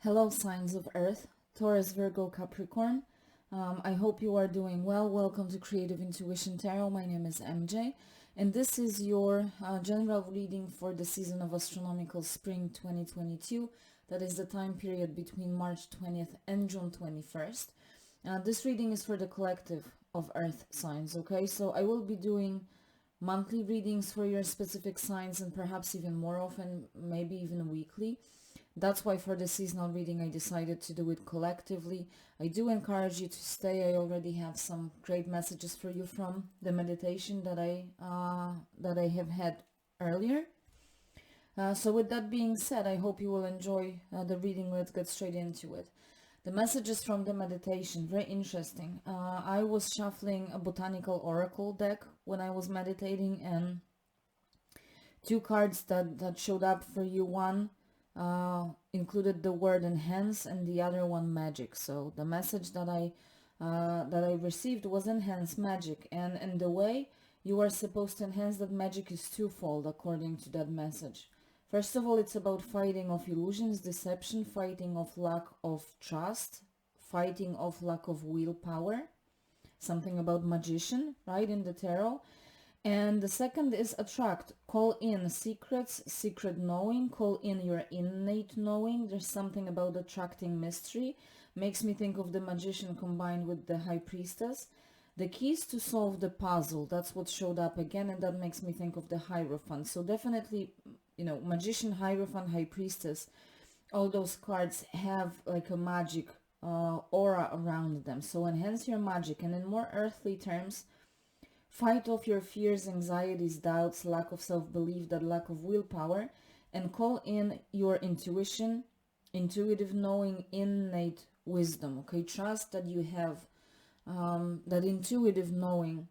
Hello, signs of Earth, Taurus Virgo Capricorn. I hope you are doing well. Welcome to Creative Intuition Tarot. My name is MJ, and this is your general reading for the season of astronomical spring 2022. That is the time period between March 20th and June 21st. This reading is for the collective of Earth signs, okay? So I will be doing monthly readings for your specific signs and perhaps even more often, maybe even weekly. That's why for the seasonal reading I decided to do it collectively. I do encourage you to stay. I already have some great messages for you from the meditation that I have had earlier. So with that being said, I hope you will enjoy the reading. Let's get straight into it. The messages from the meditation, very interesting. I was shuffling a botanical oracle deck when I was meditating, and two cards that showed up for you. One included the word enhance and the other one magic. So the message that I received was enhance magic, and the way you are supposed to enhance that magic is twofold according to that message. First of all, it's about fighting of illusions, deception, fighting of lack of trust, fighting of lack of willpower, something about magician, right, in the tarot. And the second is attract, call in secrets, secret knowing, call in your innate knowing. There's something about attracting mystery. Makes me think of the magician combined with the high priestess. The keys to solve the puzzle, that's what showed up again, and that makes me think of the Hierophant. So definitely, magician, Hierophant, high priestess, all those cards have like a magic aura around them. So enhance your magic, and in more earthly terms, fight off your fears, anxieties, doubts, lack of self-belief, that lack of willpower, and call in your intuition, intuitive knowing, innate wisdom. Okay, trust that you have that intuitive knowing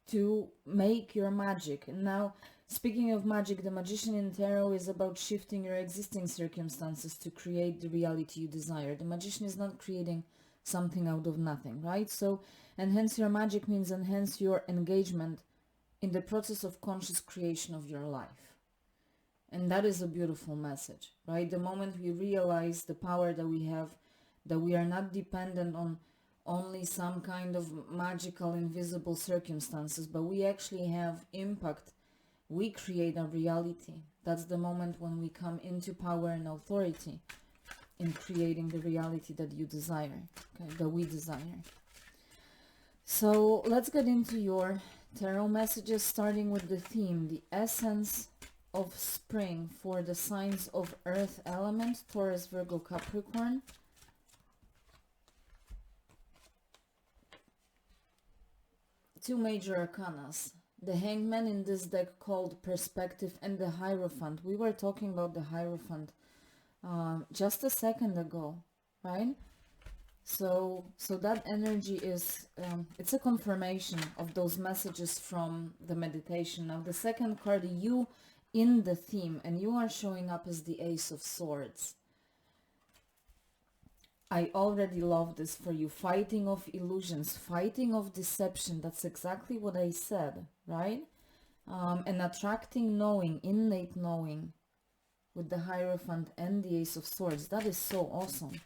to make your magic. And now, speaking of magic, the magician in tarot is about shifting your existing circumstances to create the reality you desire. The magician is not creating something out of nothing, right? So enhance your magic means enhance your engagement in the process of conscious creation of your life. And that is a beautiful message, right? The moment we realize the power that we have, that we are not dependent on only some kind of magical invisible circumstances, but we actually have impact. We create a reality. That's the moment when we come into power and authority in creating the reality that you desire, okay, that we desire. So let's get into your tarot messages, starting with the theme, the essence of spring for the signs of earth element, Taurus, Virgo, Capricorn. Two major arcanas. The Hangman in this deck called Perspective, and the Hierophant. We were talking about the Hierophant just a second ago, right? So that energy is, it's a confirmation of those messages from the meditation. Now the second card, you in the theme, and you are showing up as the Ace of Swords. I already love this for you. Fighting of illusions, fighting of deception. That's exactly what I said, right? And attracting knowing, innate knowing, with the Hierophant and the Ace of Swords. That is so awesome.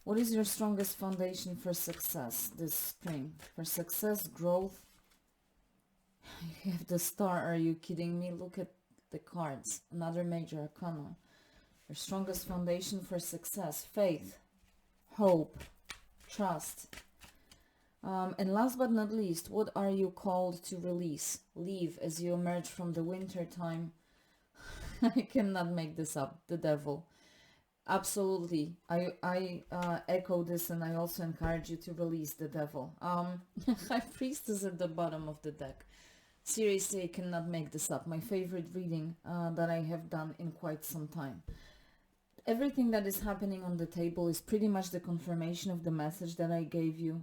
What is your strongest foundation for success this spring? For success, growth. You have the Star. Are you kidding me? Look at the cards. Another major arcana. Your strongest foundation for success, faith, hope, trust. And last but not least, what are you called to release? Leave as you emerge from the winter time. I cannot make this up. The devil. Absolutely. I echo this, and I also encourage you to release the devil. High Priestess at the bottom of the deck. Seriously, I cannot make this up. My favorite reading that I have done in quite some time. Everything that is happening on the table is pretty much the confirmation of the message that I gave you.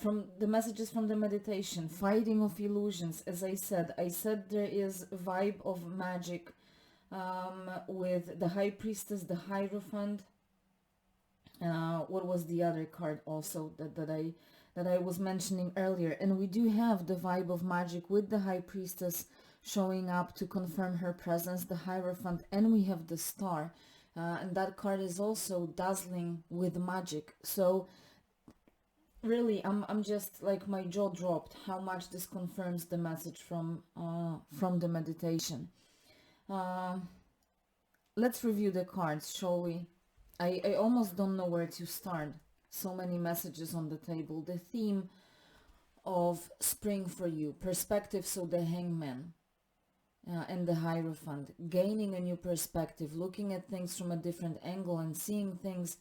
From the messages from the meditation, fighting of illusions. As I said there is a vibe of magic with the High Priestess, the Hierophant. What was the other card also that I was mentioning earlier? And we do have the vibe of magic with the High Priestess, showing up to confirm her presence, the Hierophant, and we have the Star. And that card is also dazzling with magic. So really, I'm just like, my jaw dropped how much this confirms the message from the meditation. Let's review the cards, shall we? I almost don't know where to start. So many messages on the table. The theme of spring for you, perspective, so the Hangman and the Hierophant, gaining a new perspective, looking at things from a different angle and seeing things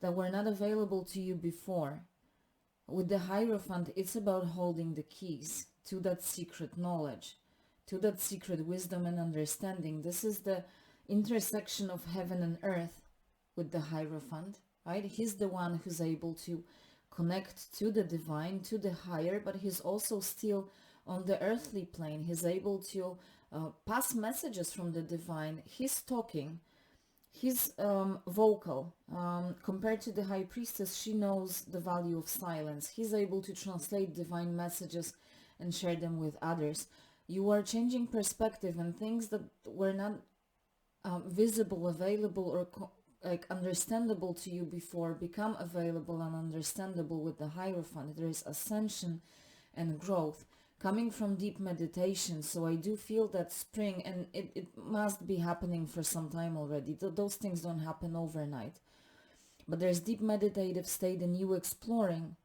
that were not available to you before. With the Hierophant, it's about holding the keys to that secret knowledge, to that secret wisdom and understanding. This is the intersection of heaven and earth with the Hierophant, right? He's the one who's able to connect to the divine, to the higher, but he's also still on the earthly plane. He's able to pass messages from the divine. He's talking. He's vocal. Compared to the High Priestess, she knows the value of silence. He's able to translate divine messages and share them with others. You are changing perspective, and things that were not visible, available, or like understandable to you before become available and understandable with the Hierophant. There is ascension and growth coming from deep meditation. So I do feel that spring, and it must be happening for some time already. Those things don't happen overnight. But there's deep meditative state and you exploring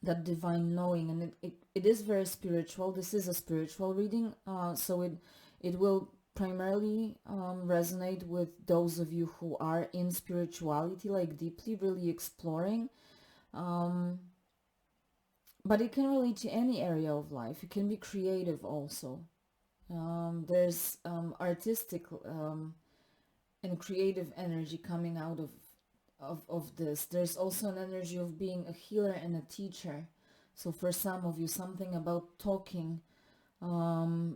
that divine knowing, and it is very spiritual. This is a spiritual reading, so it will primarily resonate with those of you who are in spirituality, like deeply really exploring, but it can relate to any area of life. It can be creative also. There's artistic and creative energy coming out of this. There's also an energy of being a healer and a teacher. So for some of you, something about talking,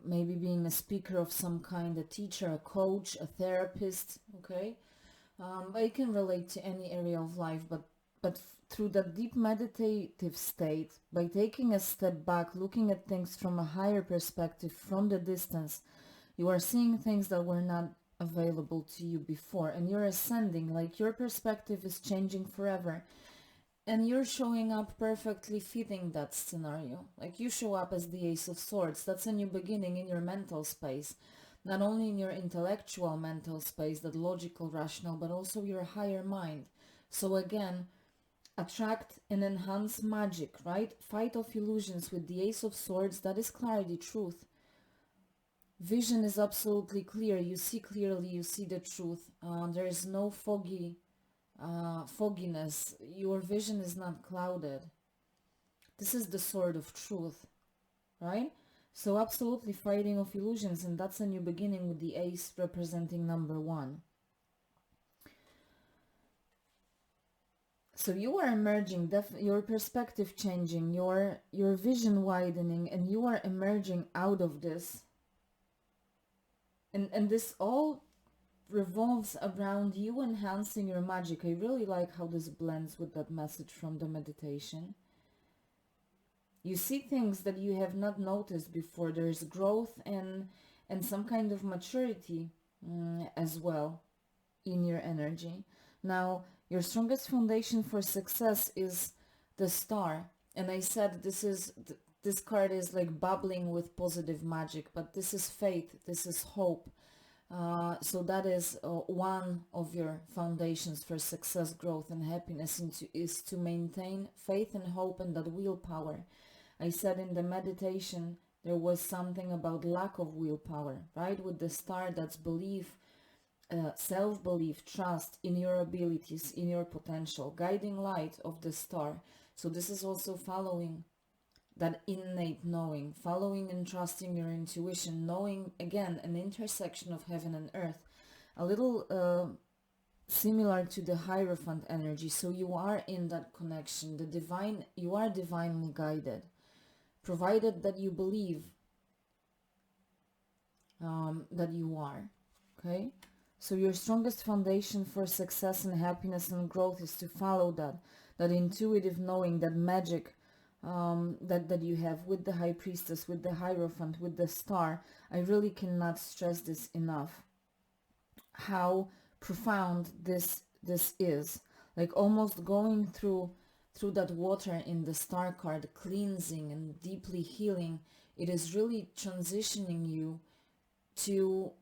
maybe being a speaker of some kind, a teacher, a coach, a therapist, okay? But it can relate to any area of life, but through that deep meditative state, by taking a step back, looking at things from a higher perspective, from the distance, you are seeing things that were not available to you before, and you're ascending, like your perspective is changing forever. And you're showing up perfectly fitting that scenario. Like you show up as the Ace of Swords. That's a new beginning in your mental space. Not only in your intellectual mental space, that logical, rational, but also your higher mind. So again, attract and enhance magic, right? Fight off illusions with the Ace of Swords. That is clarity, truth. Vision is absolutely clear. You see clearly, you see the truth. There is no fogginess. Your vision is not clouded. This is the sword of truth, right? So absolutely fighting off illusions, and that's a new beginning with the ace representing number 1. So you are emerging, your perspective changing, your vision widening, and you are emerging out of this. And this all revolves around you enhancing your magic. I really like how this blends with that message from the meditation. You see things that you have not noticed before. There's growth and some kind of maturity as well in your energy. Now, your strongest foundation for success is the Star. And I said this card is like bubbling with positive magic, but this is faith, this is hope. So that is one of your foundations for success, growth, and happiness, is to maintain faith and hope and that willpower. I said in the meditation there was something about lack of willpower, right? With the Star, that's belief, self-belief, trust in your abilities, in your potential, guiding light of the Star. So this is also following that innate knowing, following and trusting your intuition, knowing, again, an intersection of heaven and earth, a little similar to the Hierophant energy. So you are in that connection, the divine, you are divinely guided, provided that you believe that you are, okay? So your strongest foundation for success and happiness and growth is to follow that intuitive knowing, that magic that you have with the High Priestess, with the Hierophant, with the Star. I really cannot stress this enough, how profound this is. Like almost going through that water in the Star card, cleansing and deeply healing. It is really transitioning you to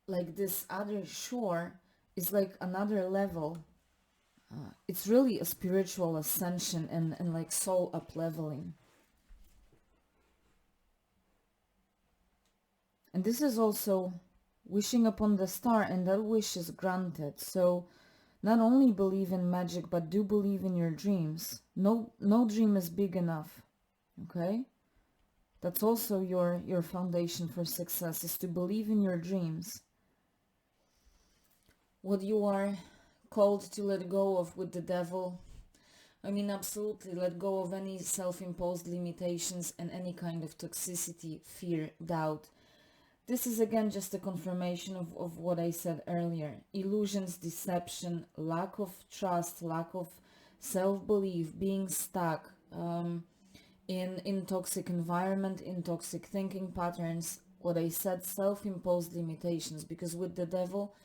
like this other shore, is like another level. It's really a spiritual ascension and like soul up leveling. And this is also wishing upon the star, and that wish is granted. So not only believe in magic, but do believe in your dreams. No dream is big enough. Okay? That's also your foundation for success, is to believe in your dreams. What you are called to let go of with the devil, I mean, absolutely let go of any self-imposed limitations and any kind of toxicity, fear, doubt. This is again just a confirmation of what I said earlier. Illusions, deception, lack of trust, lack of self-belief, being stuck in toxic environment, in toxic thinking patterns. What I said, self-imposed limitations, because with the devil,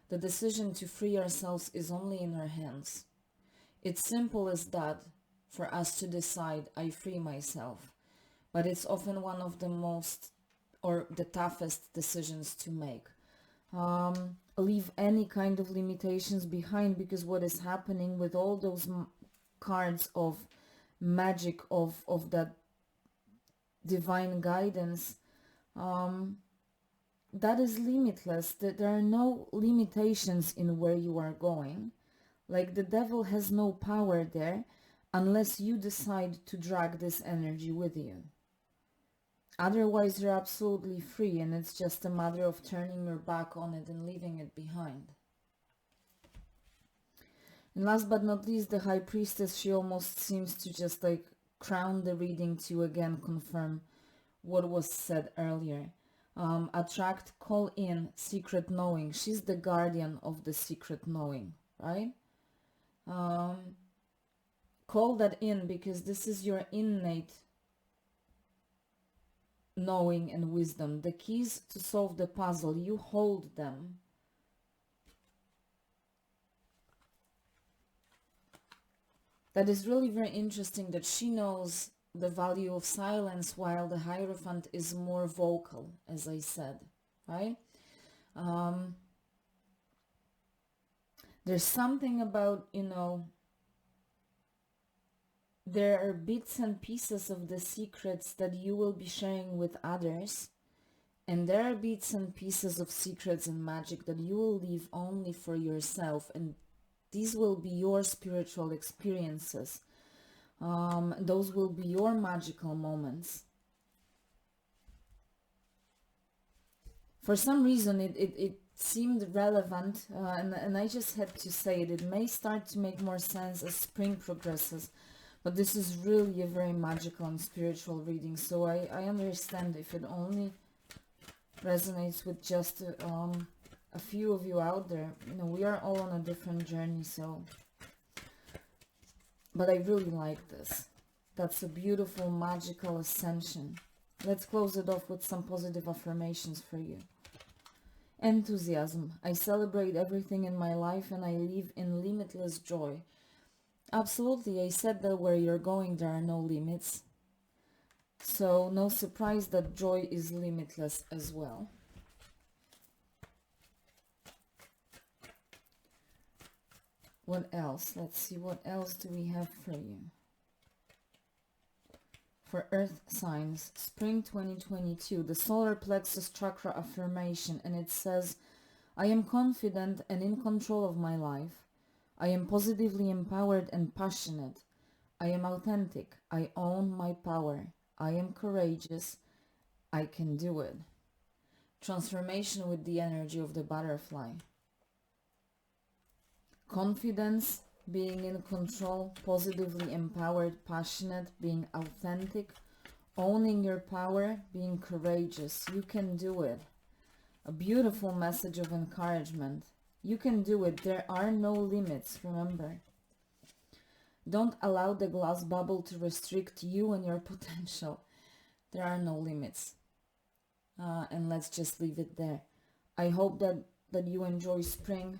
the decision to free ourselves is only in our hands. It's simple as that, for us to decide, I free myself. But it's often one of the most, or the toughest decisions to make. Leave any kind of limitations behind, because what is happening with all those cards of magic, of that divine guidance, that is limitless. That there are no limitations in where you are going. Like the devil has no power there unless you decide to drag this energy with you. Otherwise, you're absolutely free, and it's just a matter of turning your back on it and leaving it behind. And last but not least, the High Priestess, she almost seems to just like crown the reading to again confirm what was said earlier. Attract, call in secret knowing. She's the guardian of the secret knowing, right? Call that in, because this is your innate knowing and wisdom. The keys to solve the puzzle, you hold them. That is really very interesting, that she knows the value of silence, while the Hierophant is more vocal, as I said, right? There's something about, you know, there are bits and pieces of the secrets that you will be sharing with others, and there are bits and pieces of secrets and magic that you will leave only for yourself, and these will be your spiritual experiences. Those will be your magical moments. For some reason it seemed relevant, and I just had to say it. It may start to make more sense as spring progresses, but this is really a very magical and spiritual reading, so I understand if it only resonates with just a few of you out there. You know, we are all on a different journey, so... But I really like this. That's a beautiful, magical ascension. Let's close it off with some positive affirmations for you. Enthusiasm. I celebrate everything in my life and I live in limitless joy. Absolutely, I said that where you're going there are no limits. So no surprise that joy is limitless as well. What else? Let's see, what else do we have for you? For earth signs, spring 2022, the solar plexus chakra affirmation, and it says, I am confident and in control of my life. I am positively empowered and passionate. I am authentic. I own my power. I am courageous. I can do it. Transformation with the energy of the butterfly. Confidence, being in control, positively empowered, passionate, being authentic, owning your power, being courageous. You can do it. A beautiful message of encouragement. You can do it. There are no limits, remember. Don't allow the glass bubble to restrict you and your potential. There are no limits. And let's just leave it there. I hope that you enjoy spring.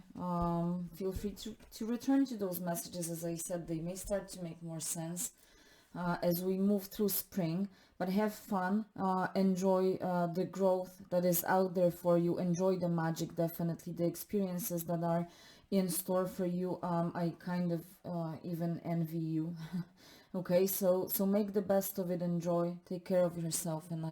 Feel free to return to those messages. As I said, they may start to make more sense as we move through spring, but have fun, enjoy the growth that is out there for you, enjoy the magic, definitely the experiences that are in store for you. I kind of even envy you. Okay, so make the best of it, enjoy, take care of yourself, and